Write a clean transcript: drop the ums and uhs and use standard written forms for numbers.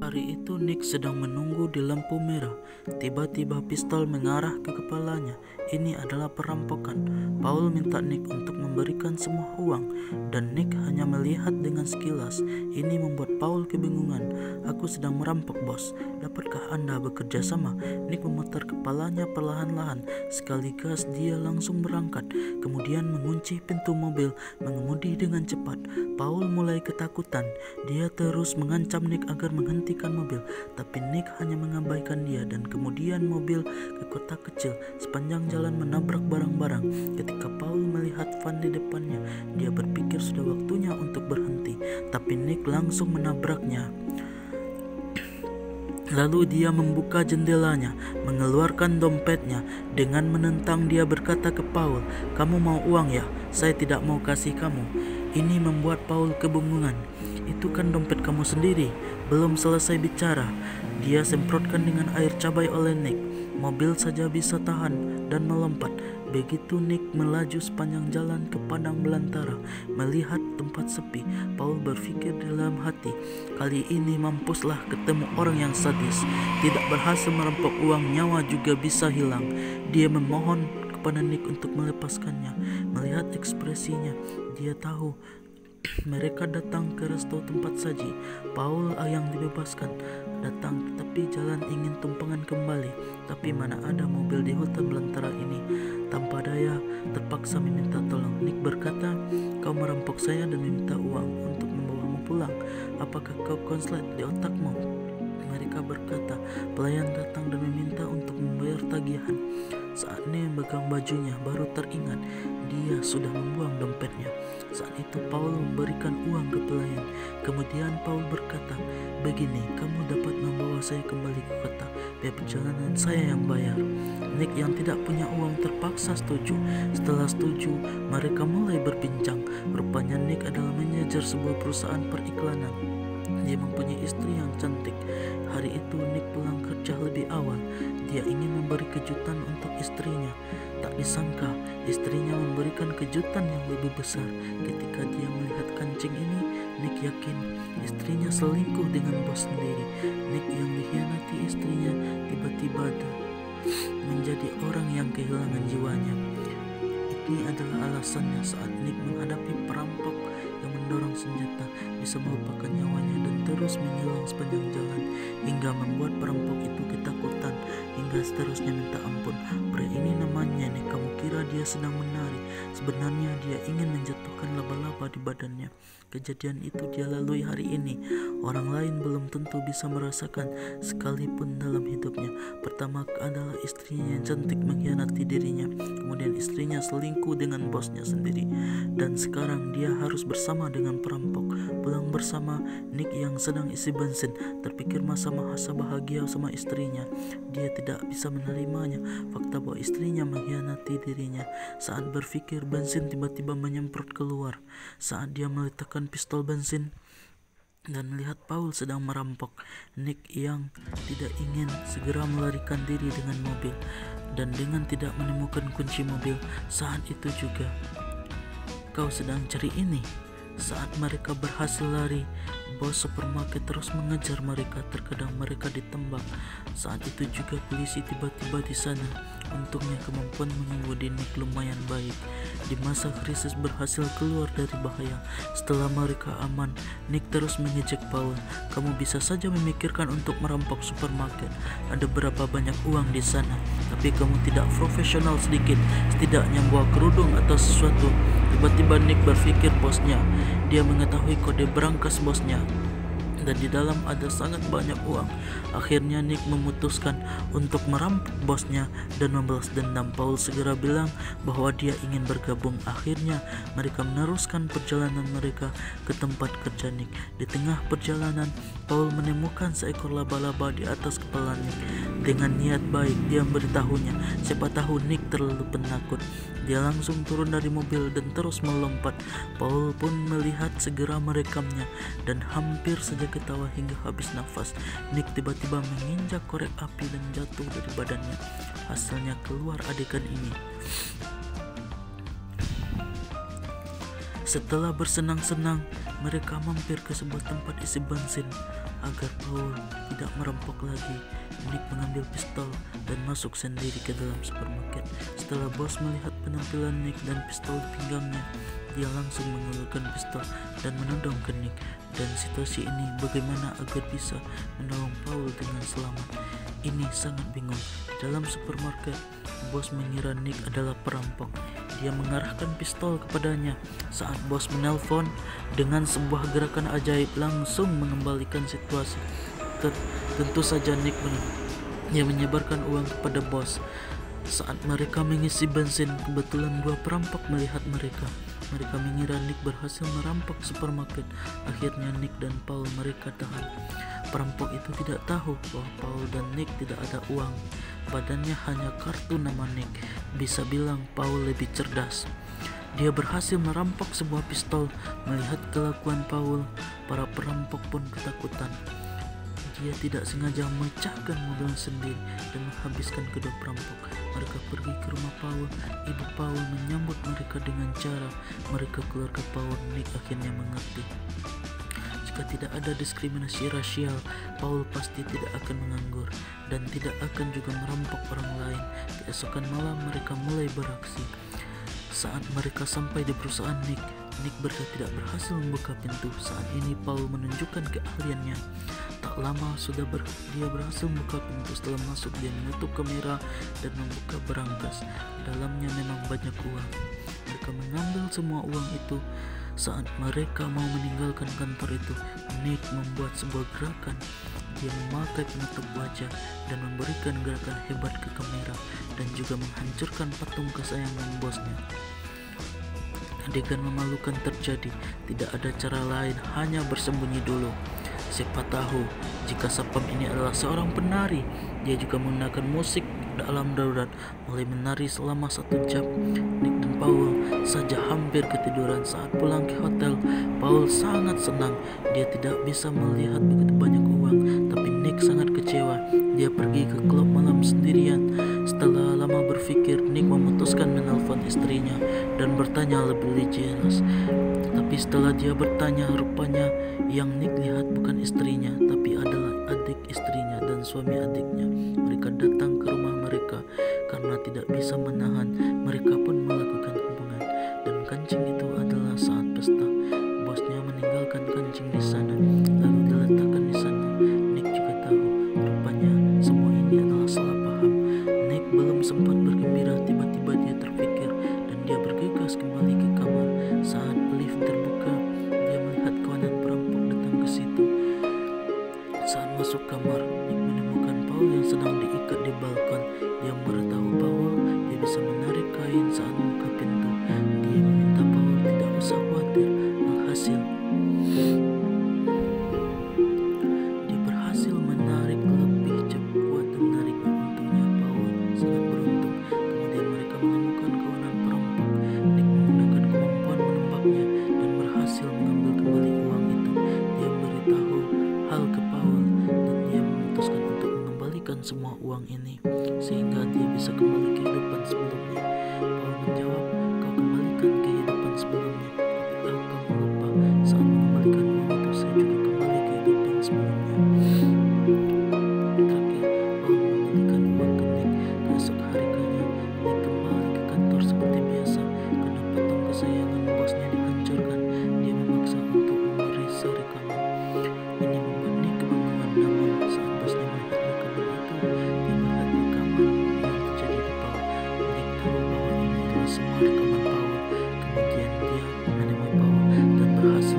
Hari itu Nick sedang menunggu di lampu merah. Tiba-tiba pistol mengarah ke kepalanya. Ini adalah perampokan. Paul minta Nick untuk memberikan semua uang, dan Nick hanya melihat dengan sekilas. Ini membuat Paul kebingungan. "Aku sedang merampok, bos. Dapatkah Anda bekerja sama?" Nick memutar kepalanya perlahan-lahan. Sekali gas dia langsung berangkat, kemudian mengunci pintu mobil, mengemudi dengan cepat. Paul mulai ketakutan. Dia terus mengancam Nick agar menghentikan mobil, tapi Nick hanya mengabaikan dia, dan kemudian mobil ke kota kecil. Sepanjang jalan menabrak barang-barang. Ketika Paul melihat van di depannya, dia berpikir sudah waktunya untuk berhenti, tapi Nick langsung menabraknya. Lalu dia membuka jendelanya, mengeluarkan dompetnya. Dengan menentang dia berkata ke Paul, "Kamu mau uang ya? Saya tidak mau kasih kamu." Ini membuat Paul kebingungan. "Itu kan dompet kamu sendiri." Belum selesai bicara, dia semprotkan dengan air cabai oleh Nick. Mobil saja bisa tahan dan melompat. Begitu Nick melaju sepanjang jalan ke padang belantara, melihat tempat sepi, Paul berpikir dalam hati, "Kali ini mampuslah ketemu orang yang sadis. Tidak berhasil merampok uang, nyawa juga bisa hilang." Dia memohon kepada Nick untuk melepaskannya. Melihat ekspresinya, dia tahu mereka datang ke resto tempat saji. Paul yang dibebaskan datang, tetapi jalan ingin tumpangan kembali. Tapi mana ada mobil di hutan belantara ini. Tanpa daya, terpaksa meminta tolong. Nick berkata, "Kau merampok saya dan meminta uang untuk membawamu pulang. Apakah kau konslet di otakmu?" Mereka berkata, "Pelayan datang dan meminta untuk membayar tagihan." Saat Nick memegang bajunya, baru teringat dia sudah membuang dompetnya. Saat itu Paul memberikan uang ke pelayan. Kemudian Paul berkata, "Begini, kamu dapat membawa saya kembali ke kota. Biaya perjalanan saya yang bayar." Nick yang tidak punya uang terpaksa setuju. Setelah setuju, mereka mulai berbincang. Rupanya Nick adalah manajer sebuah perusahaan periklanan. Dia mempunyai istri yang cantik. Hari itu Nick pulang kerja lebih awal. Dia ingin memberi kejutan untuk istrinya. Tak disangka, istrinya memberikan kejutan yang lebih besar. Ketika dia melihat kancing ini, Nick yakin istrinya selingkuh dengan bos sendiri. Nick yang dikhianati istrinya tiba-tiba menjadi orang yang kehilangan jiwanya. Ini adalah alasannya saat Nick menghadapi perampok yang mendorong senjata, bisa melupakan nyawanya dan terus menghilang sepanjang jalan, hingga membuat perampok itu ketakutan, hingga seterusnya minta ampun. Pria ini namanya Nick. Kamu kira dia sedang menari? Sebenarnya dia ingin menjatuhkan laba-laba di badannya. Kejadian itu dia lalui hari ini. Orang lain belum tentu bisa merasakan sekalipun dalam hidupnya. Pertama adalah istrinya yang cantik mengkhianati dirinya. Kemudian istrinya selingkuh dengan bosnya sendiri. Dan sekarang dia harus bersama dengan perampok. Pulang bersama Nick yang sedang isi bensin, terpikir masa-masa bahagia sama istrinya. Dia tidak bisa menerimanya fakta bahwa istrinya mengkhianati dirinya. Saat berpikir, bensin tiba-tiba menyemprot keluar. Saat dia meletakkan pistol bensin dan melihat Paul sedang merampok, Nick yang tidak ingin segera melarikan diri dengan mobil, dan dengan tidak menemukan kunci mobil. Saat itu juga, "Kau sedang cari ini?" Saat mereka berhasil lari, bos supermarket terus mengejar mereka. Terkadang mereka ditembak. Saat itu juga polisi tiba-tiba di sana. Untungnya kemampuan mengemudi Nick lumayan baik. Di masa krisis berhasil keluar dari bahaya. Setelah mereka aman, Nick terus mengejek Paul. "Kamu bisa saja memikirkan untuk merampok supermarket. Ada berapa banyak uang di sana, tapi kamu tidak profesional sedikit, setidaknya bawa kerudung atau sesuatu." Tiba-tiba Nick berpikir bosnya. Dia mengetahui kode berangkas bosnya, dan di dalam ada sangat banyak uang. Akhirnya Nick memutuskan untuk merampok bosnya dan membalas dendam. Paul segera bilang bahwa dia ingin bergabung. Akhirnya mereka meneruskan perjalanan mereka ke tempat kerja Nick. Di tengah perjalanan, Paul menemukan seekor laba-laba di atas kepala Nick. Dengan niat baik, dia memberitahunya, siapa tahu Nick terlalu penakut. Dia langsung turun dari mobil dan terus melompat. Paul pun melihat, segera merekamnya, dan hampir saja ketawa hingga habis nafas. Nick tiba-tiba menginjak korek api dan jatuh dari badannya. Hasilnya keluar adegan ini. Setelah bersenang-senang, mereka mampir ke sebuah tempat isi bensin agar Paul tidak merampok lagi. Nick mengambil pistol dan masuk sendiri ke dalam supermarket. Setelah bos melihat penampilan Nick dan pistol di pinggangnya, dia langsung mengeluarkan pistol dan menodong ke Nick. Dan situasi ini bagaimana agar bisa menolong Paul dengan selamat. Ini sangat bingung. Dalam supermarket, bos mengira Nick adalah perampok. Dia mengarahkan pistol kepadanya. Saat bos menelpon, dengan sebuah gerakan ajaib langsung mengembalikan situasi. Tentu saja Nick dia menyebarkan uang kepada bos. Saat mereka mengisi bensin, kebetulan dua perampok melihat mereka. Mereka mengira Nick berhasil merampok supermarket. Akhirnya Nick dan Paul mereka tahan. Perampok itu tidak tahu bahwa Paul dan Nick tidak ada uang. Badannya hanya kartu nama Nick. Bisa bilang Paul lebih cerdas. Dia berhasil merampok sebuah pistol. Melihat kelakuan Paul, para perampok pun ketakutan. Dia tidak sengaja memecahkan mobil sendiri dan menghabiskan kedua perampok. Mereka pergi ke rumah Paul. Ibu Paul menyambut mereka dengan cara mereka keluarga Paul. Nick akhirnya mengerti. Jika tidak ada diskriminasi rasial, Paul pasti tidak akan menganggur dan tidak akan juga merampok orang lain. Keesokan malam mereka mulai beraksi. Saat mereka sampai di perusahaan Nick tidak berhasil membuka pintu. Saat ini Paul menunjukkan keahliannya. Tak lama dia berhasil membuka pintu. Setelah masuk, dia menutup kamera dan membuka berangkas. Dalamnya memang banyak uang. Mereka mengambil semua uang itu. Saat mereka mau meninggalkan kantor itu, Nick membuat sebuah gerakan. Dia memakai penutup wajah dan memberikan gerakan hebat ke kamera dan juga menghancurkan patung kesayangan bosnya. Adegan memalukan terjadi. Tidak ada cara lain, hanya bersembunyi dulu. Siapa tahu jika sapam ini adalah seorang penari. Dia juga menggunakan musik alam darurat, mulai menari selama 1 jam. Nick dan Paul saja hampir ketiduran. Saat pulang ke hotel, Paul sangat senang. Dia tidak bisa melihat begitu banyak uang, tapi Nick sangat kecewa. Dia pergi ke klub malam sendirian. Setelah lama berpikir, Nick memutuskan menelpon istrinya dan bertanya lebih jelas. Tapi setelah dia bertanya, rupanya yang Nick lihat bukan istrinya, tapi adalah adik istrinya dan suami adiknya. Mereka datang ke rumah mereka karena tidak bisa menahan. Mereka pun melakukan hubungan, dan kancing itu adalah saat pesta. Bosnya meninggalkan kancing di sana, lalu diletakkan di sana. Nick juga tahu, rupanya semua ini adalah salah paham. Nick belum sempat bergembira, tiba-tiba dia terpikir dan dia bergegas kembali ke kamar. Saat lift terbuka, dia melihat kawanan perampok datang ke situ. Saat masuk kamar, Nick menemukan Paul yang sedang diikat di balkon. Dia memberitahu Paul dia bisa menarik kain saat membuka pintu. Dia meminta Paul tidak usah khawatir. Alhasil, dia berhasil menarik lebih cepat dan menariknya. Untungnya Paul sangat beruntung. Kemudian mereka menemukan kawanan perampok. Nick menggunakan kemampuan menembaknya dan berhasil mengambil kembali uang itu. Dia memberitahu hal ke Paul dan dia memutuskan untuk mengembalikan semua uang ini sehingga dia bisa kembali kehidupan sebelumnya. Paul menjawab, "Kau kembalikan kehidupan sebelumnya, tapi kamu lupa saat mengembalikan uang itu saya juga kembali kehidupan sebelumnya." Terakhir, Paul mengembalikan uang ke Nick. Keesok harinya, Nick kembali ke kantor seperti biasa. Karena patung kesayangan bosnya dihancurkan, dia memaksa untuk memeriksa rekaman. Ini membuat Nick kebingungan, namun saat bosnya melihat rekaman itu, dia melihat rekaman yang terjadi di Paul. Nick tahu bahwa ini adalah semua rekaman Paul. Kemudian dia menemui Paul dan berhasil